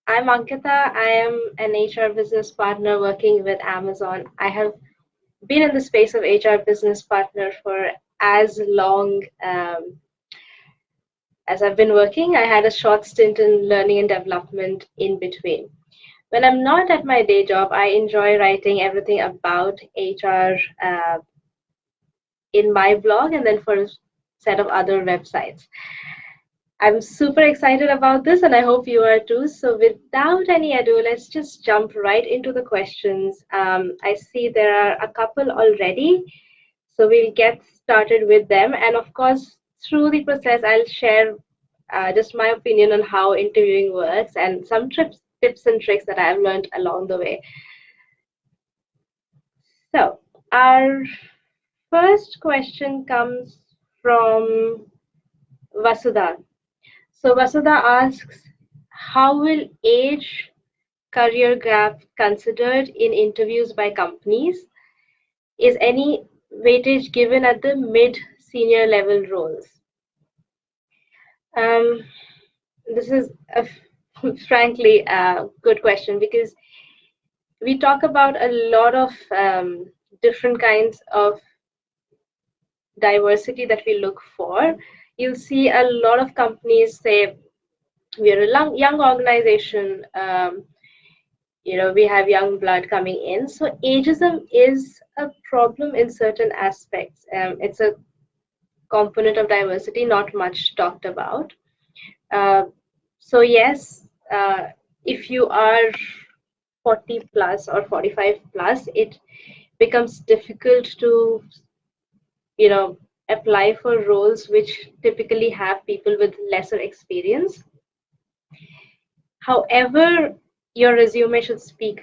I'm Ankita. I am an HR business partner working with Amazon. I have been in the space of HR business partner for as long as I've been working. I had a short stint in learning and development in between. When I'm not at my day job, I enjoy writing everything about HR in my blog and then for a set of other websites. I'm super excited about this and I hope you are too. So, without any ado, let's just jump right into the questions. I see there are a couple already, so we'll get started with them. And of course, through the process, I'll share just my opinion on how interviewing works and some tips and tricks that I've learned along the way. So, our first question comes from Vasudha. So Vasudha asks, how will age career gap considered in interviews by companies? Is any weightage given at the mid senior level roles? Um, this is a frankly a good question because we talk about a lot of different kinds of diversity that we look for. You'll see a lot of companies say we are a young organization. We have young blood coming in, so ageism is a problem in certain aspects. It's a component of diversity not much talked about. uh, so yes, if you are 40 plus or 45 plus, it becomes difficult to you know apply for roles which typically have people with lesser experience. However, your resume should speak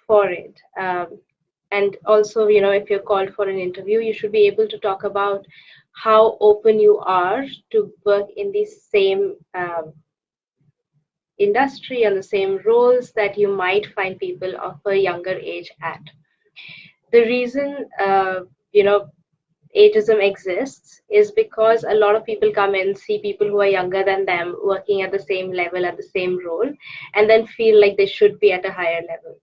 for it. And also, if you're called for an interview, you should be able to talk about how open you are to work in the same industry and the same roles that you might find people of a younger age at. The reason, ageism exists is because a lot of people come in, see people who are younger than them working at the same level, at the same role, and then feel like they should be at a higher level.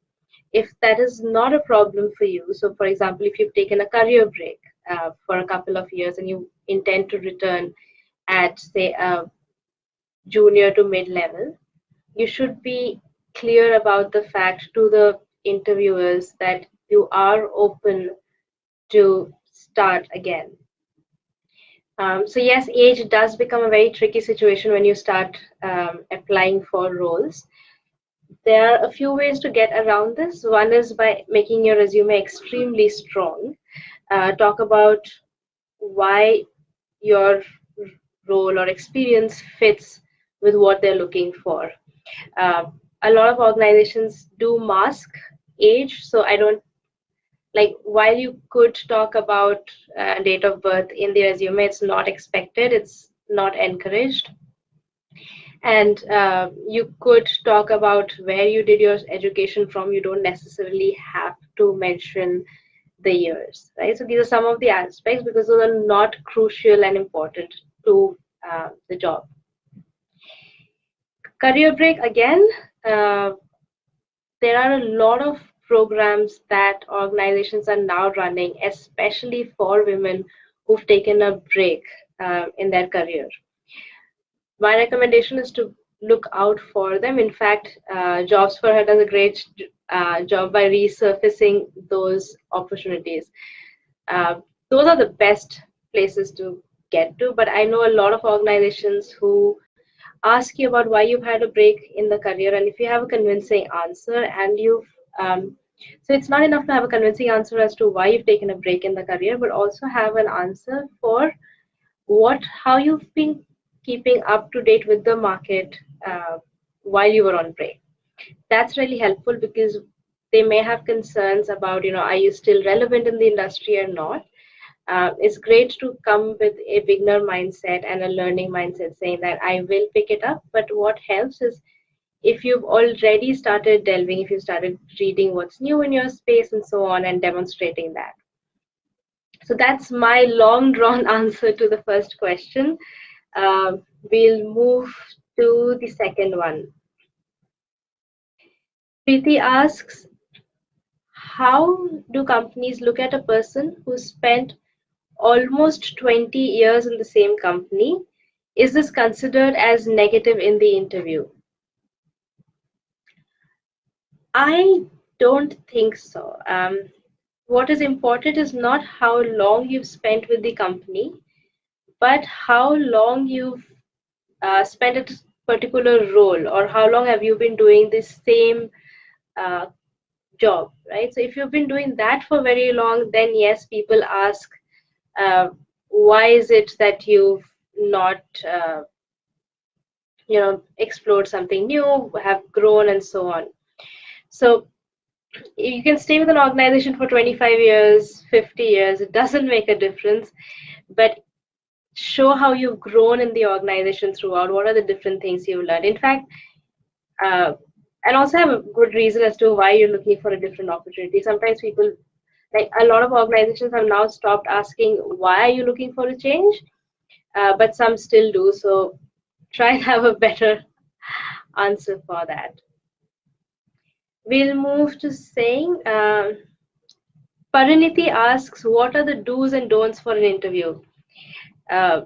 If that is not a problem for you, so for example, if you've taken a career break for a couple of years and you intend to return at, say, a junior to mid level, you should be clear about the fact to the interviewers that you are open to start again. So yes, age does become a very tricky situation when you start applying for roles. There are a few ways to get around this. One is by making your resume extremely strong. Talk about why your role or experience fits with what they're looking for. Uh, a lot of organizations do mask age, so I don't like while you could talk about date of birth in the resume, it's not expected, it's not encouraged. And you could talk about where you did your education from. You don't necessarily have to mention the years, right? So these are some of the aspects because those are not crucial and important to the job. Career break again. Uh, there are a lot of programs that organizations are now running, especially for women who've taken a break in their career. My recommendation is to look out for them. In fact, Jobs for Her does a great job by resurfacing those opportunities. Uh, those are the best places to get to, but I know a lot of organizations who ask you about why you've had a break in the career, and if you have a convincing answer and you've so it's not enough to have a convincing answer as to why you've taken a break in the career, but also have an answer for how you've been keeping up to date with the market while you were on break. That's really helpful because they may have concerns about, are you still relevant in the industry or not? It's great to come with a beginner mindset and a learning mindset saying that I will pick it up. But what helps is if you've already started delving, if you started reading what's new in your space and so on, and demonstrating that. So that's my long drawn answer to the first question. We'll move to the second one. Preeti asks, how do companies look at a person who spent almost 20 years in the same company? Is this considered as negative in the interview? I don't think so. What is important is not how long you've spent with the company, but how long you've spent at a particular role, or how long have you been doing the same uh, job, right? So if you've been doing that for very long, then yes, people ask, why is it that you've not, explored something new, have grown, and so on. So you can stay with an organization for 25 years, 50 years, it doesn't make a difference, but show how you've grown in the organization throughout. What are the different things you've learned? In fact, uh, and also have a good reason as to why you're looking for a different opportunity. Sometimes people, like a lot of organizations, have now stopped asking why are you looking for a change, but some still do. So try and have a better answer for that. We'll move to saying, Pariniti asks, what are the do's and don'ts for an interview? Uh,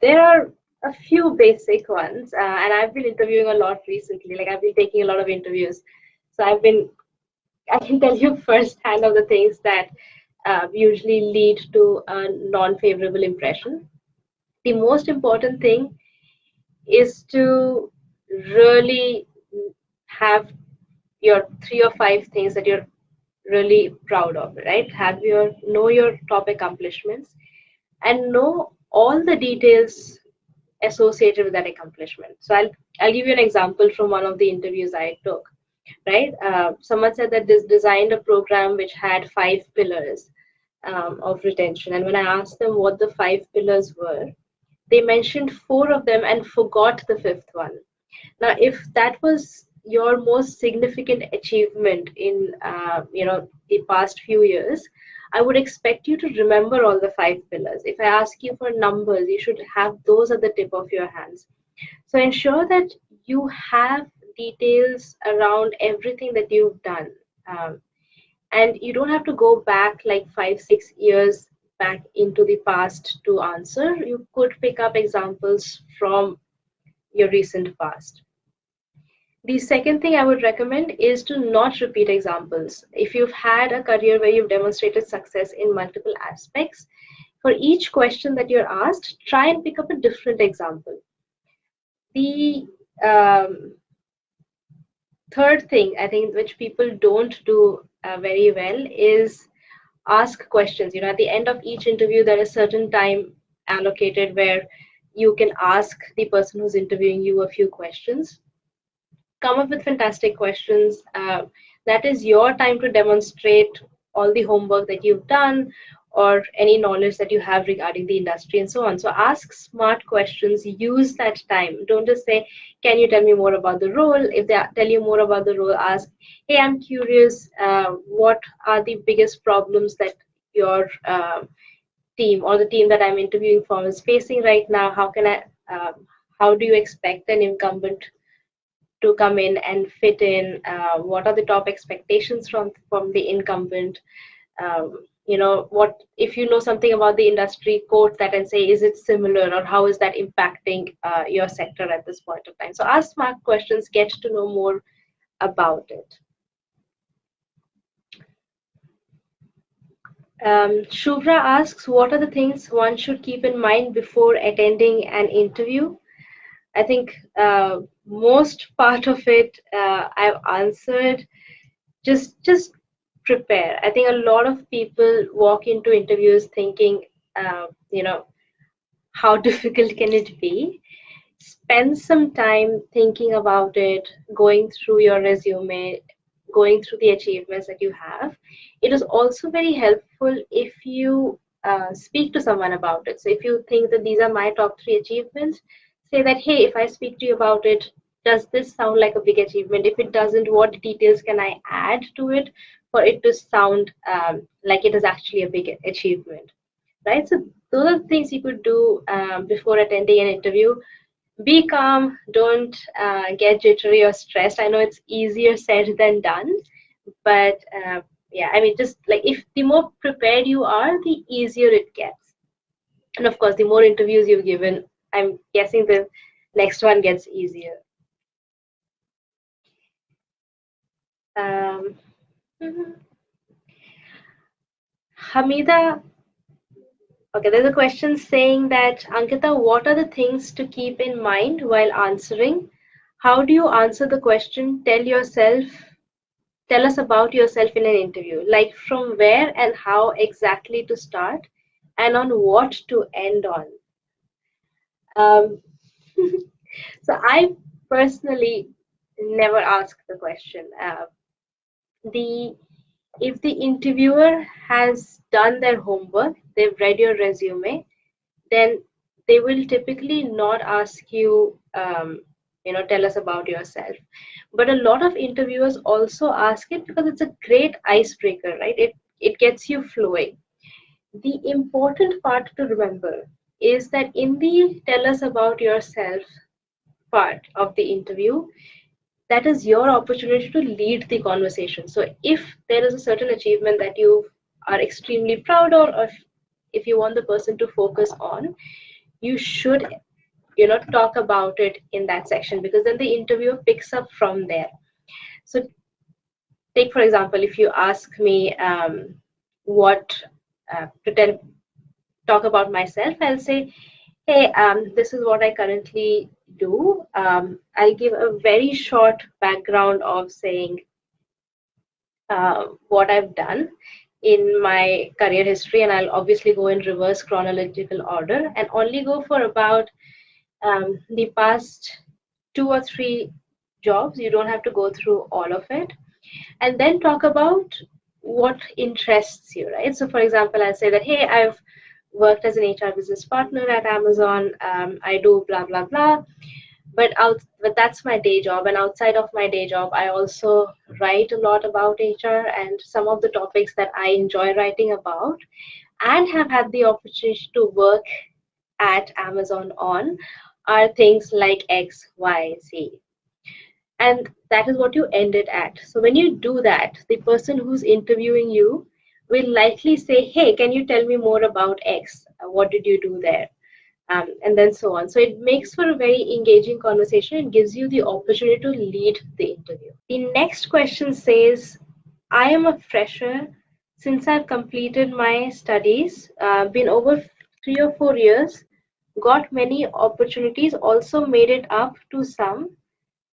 there are a few basic ones, and I've been interviewing a lot recently. Like I've been taking a lot of interviews, so I can tell you firsthand of the things that usually lead to a non-favorable impression. The most important thing is to really have your 3 or 5 things that you're really proud of, right? Know your top accomplishments and know all the details associated with that accomplishment. So I'll give you an example from one of the interviews I took. Right? Someone said that this designed a program which had 5 pillars of retention, and when I asked them what the 5 pillars were, they mentioned 4 of them and forgot the fifth one. Now, if that was your most significant achievement in the past few years, I would expect you to remember all the 5 pillars. If I ask you for numbers, you should have those at the tip of your hands. So ensure that you have details around everything that you've done. Um, and you don't have to go back like 5, 6 years back into the past to answer. You could pick up examples from your recent past. The second thing I would recommend is to not repeat examples. If you've had a career where you've demonstrated success in multiple aspects, for each question that you're asked, try and pick up a different example. The third thing I think which people don't do very well is ask questions. At the end of each interview, there is certain time allocated where you can ask the person who's interviewing you a few questions. Come up with fantastic questions. That is your time to demonstrate all the homework that you've done or any knowledge that you have regarding the industry and so on. So ask smart questions, use that time. Don't just say, can you tell me more about the role? If they tell you more about the role, ask, hey, I'm curious, what are the biggest problems that your team or the team that I'm interviewing for is facing right now? How do you expect an incumbent to come in and fit in? What are the top expectations from the incumbent? What if you know something about the industry, quote that and say, is it similar, or how is that impacting your sector at this point of time? So ask smart questions, get to know more about it. Shubhra asks, what are the things one should keep in mind before attending an interview? I think most part of it I've answered. Just prepare. I think a lot of people walk into interviews thinking, how difficult can it be? Spend some time thinking about it, going through your resume, going through the achievements that you have. It is also very helpful if you speak to someone about it. So if you think that these are my top 3 achievements, say that, hey, if I speak to you about it, does this sound like a big achievement? If it doesn't, what details can I add to it for it to sound like it is actually a big achievement, right? So those are the things you could do before attending an interview. be calm, don't get jittery or stressed. I know it's easier said than done, but yeah, I mean, just like if the more prepared you are, the easier it gets. And of course, the more interviews you've given, I'm guessing the next one gets easier. Um, mhm. Hamida, okay, there's a question saying that, Ankita, what are the things to keep in mind while answering? How do you answer the question, tell us about yourself in an interview? Like from where and how exactly to start and on what to end on? Um, so I personally never ask the question. The If the interviewer has done their homework, they've read your resume, then they will typically not ask you, tell us about yourself. But a lot of interviewers also ask it because it's a great icebreaker, right? It gets you flowing. The important part to remember is that in the tell us about yourself part of the interview, that is your opportunity to lead the conversation. So if there is a certain achievement that you are extremely proud of, or if you want the person to focus on, you should talk about it in that section, because then the interviewer picks up from there. So take for example, if you ask me what to talk about myself, I'll say, hey, this is what I currently do. I'll give a very short background of saying what I've done in my career history, and I'll obviously go in reverse chronological order and only go for about the past 2 or 3 jobs. You don't have to go through all of it. And then talk about what interests you, right? So, for example, I'll say that, hey, I've worked as an HR business partner at Amazon. I do blah, blah, blah. But that's my day job. And outside of my day job, I also write a lot about HR, and some of the topics that I enjoy writing about and have had the opportunity to work at Amazon on are things like X, Y, Z. And that is what you end it at. So when you do that, the person who's interviewing you will likely say, hey, can you tell me more about X? What did you do there? And then so on. So it makes for a very engaging conversation and gives you the opportunity to lead the interview. The next question says, I am a fresher since I've completed my studies, been over 3 or 4 years, got many opportunities, also made it up to some,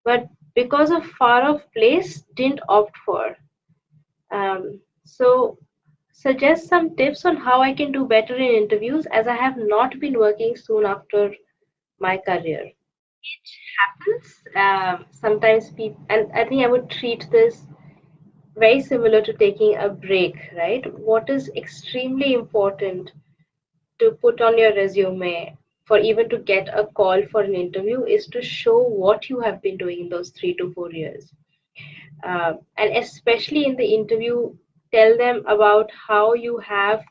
but because of far off place, didn't opt for. So suggest some tips on how I can do better in interviews, as I have not been working soon after my career. It happens. Sometimes people, and I think I would treat this very similar to taking a break, right? What is extremely important to put on your resume for even to get a call for an interview is to show what you have been doing in those 3 to 4 years. And especially in the interview, tell them about how you have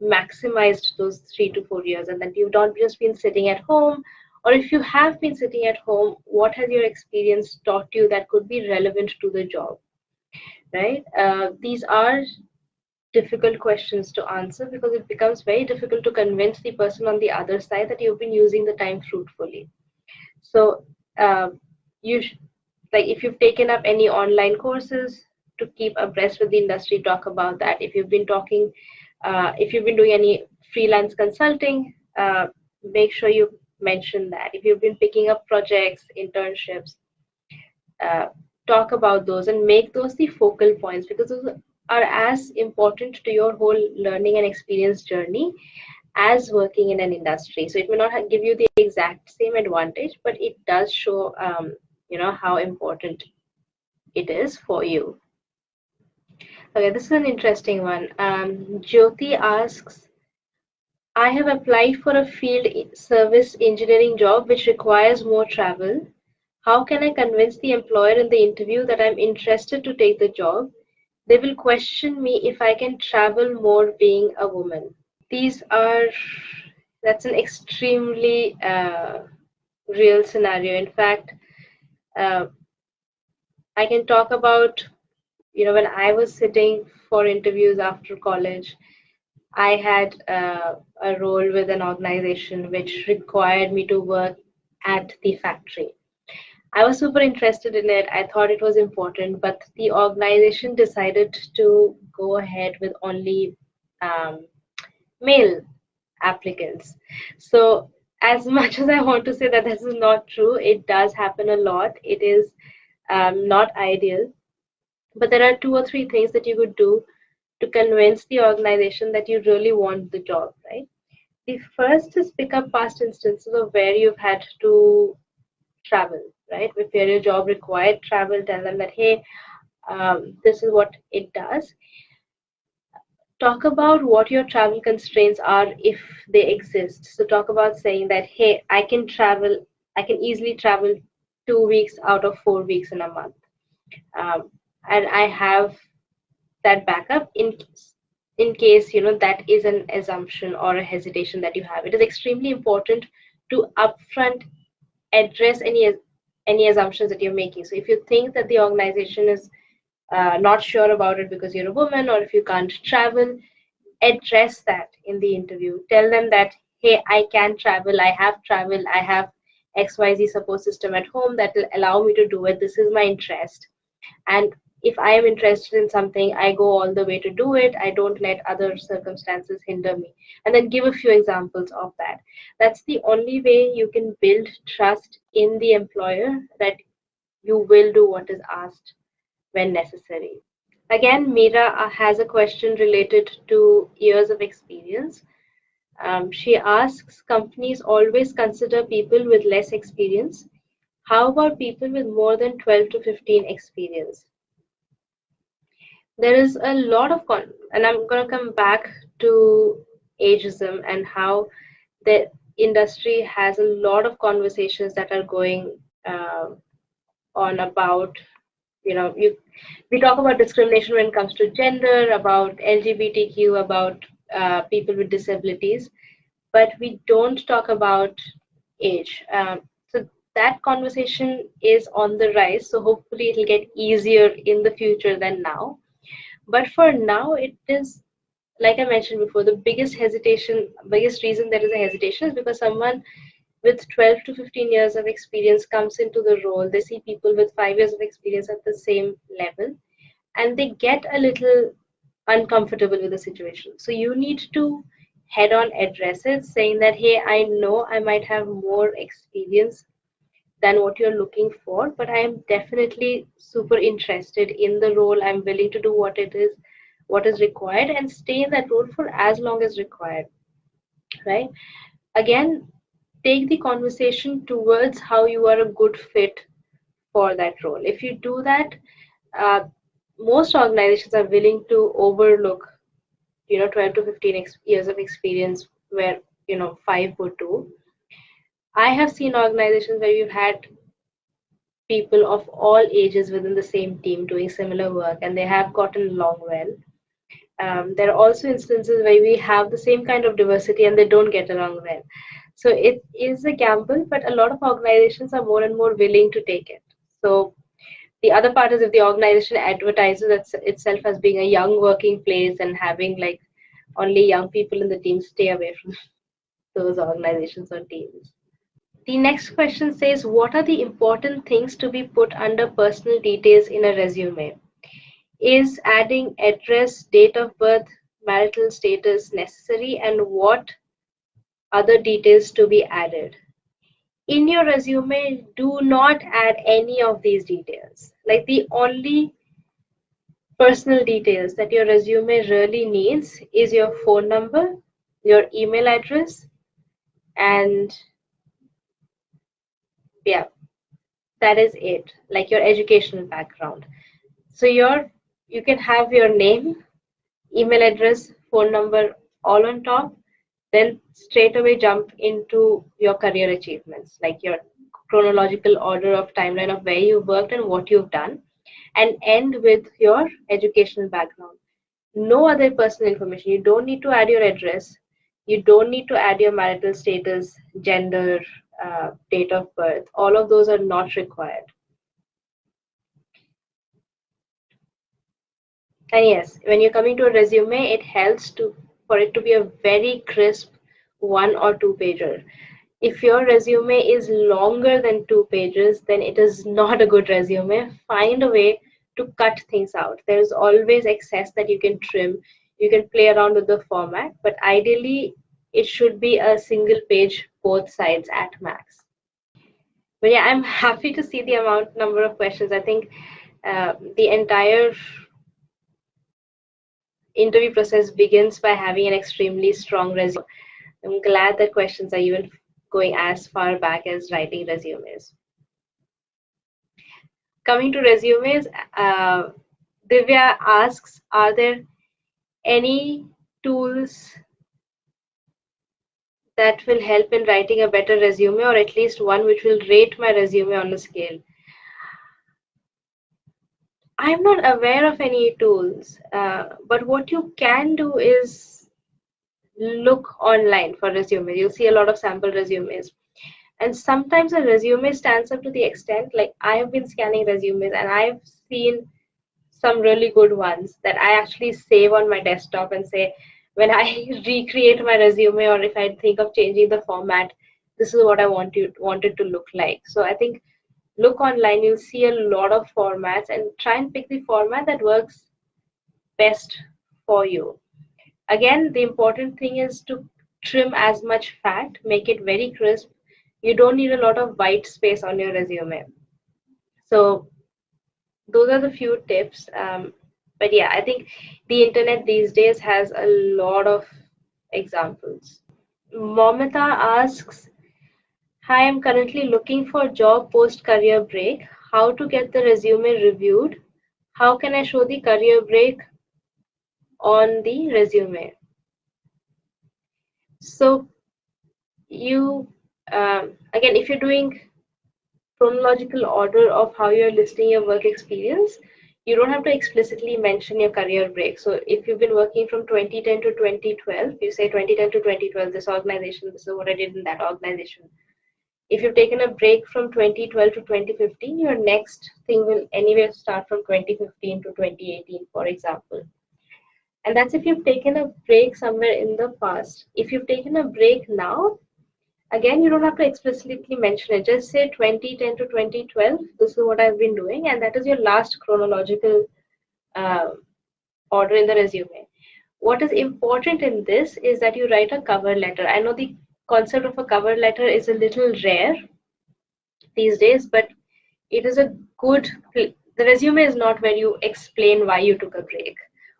maximized those 3 to 4 years, and that you've not just been sitting at home, or if you have been sitting at home, what has your experience taught you that could be relevant to the job, right? These are difficult questions to answer because it becomes very difficult to convince the person on the other side that you've been using the time fruitfully. So uh, you like if you've taken up any online courses to keep abreast with the industry, talk about that. If you've been talking, if you've been doing any freelance consulting, make sure you mention that. If you've been picking up projects, internships, uh, talk about those and make those the focal points, because those are as important to your whole learning and experience journey as working in an industry. So it may not give you the exact same advantage, but it does show, how important it is for you. Okay, this is an interesting one. Jyoti asks, I have applied for a field service engineering job which requires more travel. How can I convince the employer in the interview that I'm interested to take the job? They will question me if I can travel more being a woman. These are, that's an extremely real scenario. In fact, uh, I can talk about, when I was sitting for interviews after college, I had a role with an organization which required me to work at the factory. I was super interested in it. I thought it was important, but the organization decided to go ahead with only um, male applicants. So, as much as I want to say that this is not true, it does happen a lot. It is not ideal, but there are two or three things that you could do to convince the organization that you really want the job, right? The first is pick up past instances of where you've had to travel, right? If your job required travel, tell them that, hey, this is what it does. Talk about what your travel constraints are if they exist. So talk about saying that, hey, I can easily travel 2 weeks out of 4 weeks in a month. Um, and I have that backup in case that is an assumption or a hesitation that you have. It is extremely important to upfront address any assumptions that you're making. So if you think that the organization is not sure about it because you're a woman, or if you can't travel, address that in the interview. Tell them that, hey, I can travel, I have traveled, I have XYZ support system at home that will allow me to do it. This is my interest, and if I am interested in something, I go all the way to do it. I don't let other circumstances hinder me. And then give a few examples of that. That's the only way you can build trust in the employer that you will do what is asked when necessary. Again, Meera has a question related to years of experience. She asks, companies always consider people with less experience. How about people with more than 12 to 15 experience? There is a lot of and I'm going to come back to ageism and how the industry has a lot of conversations that are going on about, you we talk about discrimination when it comes to gender, about LGBTQ, about people with disabilities, but we don't talk about age. So that conversation is on the rise, so hopefully it'll get easier in the future than now. But for now, it is, like I mentioned before, the biggest reason there is a hesitation is because someone with 12 to 15 years of experience comes into the role. They see people with 5 years of experience at the same level, and they get a little uncomfortable with the situation. So you need to head on address it, saying that, hey, I know I might have more experience than what you're looking for, but I am definitely super interested in the role. I'm willing to do what is required, and stay in that role for as long as required, right? Again, take the conversation towards how you are a good fit for that role. If you do that, uh, most organizations are willing to overlook 12 to 15 years of experience where 5 would do. I have seen organizations where you've had people of all ages within the same team doing similar work, and they have gotten along well. There are also instances where we have the same kind of diversity and they don't get along well. So it is a gamble, but a lot of organizations are more and more willing to take it. So the other part is, if the organization advertises itself as being a young working place and having like only young people in the team, stay away from those organizations or teams. The next question says, what are the important things to be put under personal details in a resume? Is adding address, date of birth, marital status necessary, and what other details to be added? In your resume, do not add any of these details. Like, the only personal details that your resume really needs is your phone number, your email address, and yeah, that is it. Like, your educational background. So you can have your name, email address, phone number all on top, then straight away jump into your career achievements, like your chronological order of timeline of where you worked and what you've done, and end with your educational background. No other personal information. You don't need to add your address. You don't need to add your marital status, gender, date of birth. All of those are not required. And yes, when you're coming to a resume, it helps to for it to be a very crisp 1 or 2 pager. If your resume is longer than 2 pages, then it is not a good resume. Find a way to cut things out. There's always excess that you can trim. You can play around with the format, but ideally, it should be a single page, both sides at max. But yeah, I'm happy to see the number of questions. I think the entire interview process begins by having an extremely strong resume. I'm glad that questions are even going as far back as writing resumes. Coming to resumes, Divya asks, are there any tools that will help in writing a better resume, or at least one which will rate my resume on a scale? I'm not aware of any tools, but what you can do is look online for resumes. You'll see a lot of sample resumes. And sometimes a resume stands up to the extent, like I have been scanning resumes and I've seen some really good ones that I actually save on my desktop and say, when I recreate my resume or if I think of changing the format, this is what I want it to look like. So I think look online, you'll see a lot of formats and try and pick the format that works best for you. Again, the important thing is to trim as much fat, make it very crisp. You don't need a lot of white space on your resume. So those are the few tips. But yeah, I think the internet these days has a lot of examples. Momita asks, hi, I'm currently looking for job post career break. How to get the resume reviewed? How can I show the career break on the resume? So you, again, if you're doing chronological order of how you're listing your work experience, you don't have to explicitly mention your career break. So if you've been working from 2010 to 2012, you say 2010 to 2012, this organization, this is what I did in that organization. If you've taken a break from 2012 to 2015, your next thing will anyway start from 2015 to 2018, for example. And that's if you've taken a break somewhere in the past. If you've taken a break now, again, you don't have to explicitly mention it. Just say 2010 to 2012, this is what I've been doing, and that is your last chronological order in the resume. What is important in this is that you write a cover letter. I know the concept of a cover letter is a little rare these days, but it is a good, the resume is not where you explain why you took a break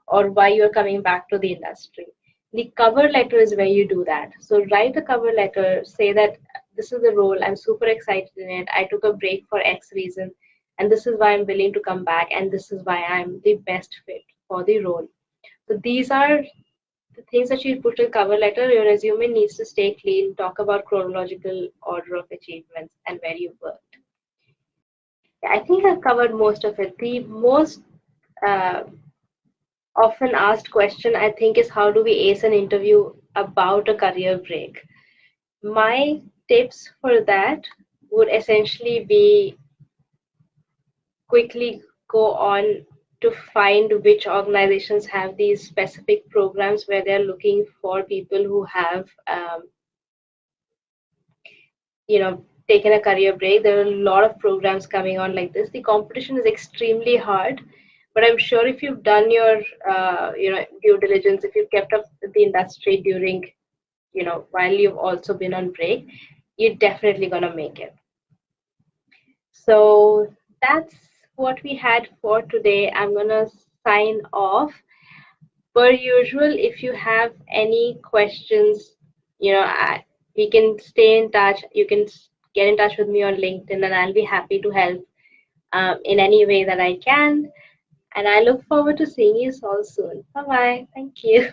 or why you're coming back to the industry. The cover letter is where you do that. So write a cover letter, say that this is the role, I'm super excited in it, I took a break for X reason, and this is why I'm willing to come back, and this is why I'm the best fit for the role. So these are the things that you put in cover letter. Your resume needs to stay clean, talk about chronological order of achievements and where you worked. I think I've covered most of it. The most uh, often asked question, I think, is how do we ace an interview about a career break? My tips for that would essentially be quickly go on to find which organizations have these specific programs where they're looking for people who have, taken a career break. There are a lot of programs coming on like this. The competition is extremely hard, but I'm sure if you've done your, due diligence, if you've kept up with the industry during, while you've also been on break, you're definitely gonna make it. So that's what we had for today. I'm gonna sign off. Per usual, if you have any questions, we can stay in touch. You can get in touch with me on LinkedIn, and I'll be happy to help in any way that I can. And I look forward to seeing you all soon. Bye bye. Thank you.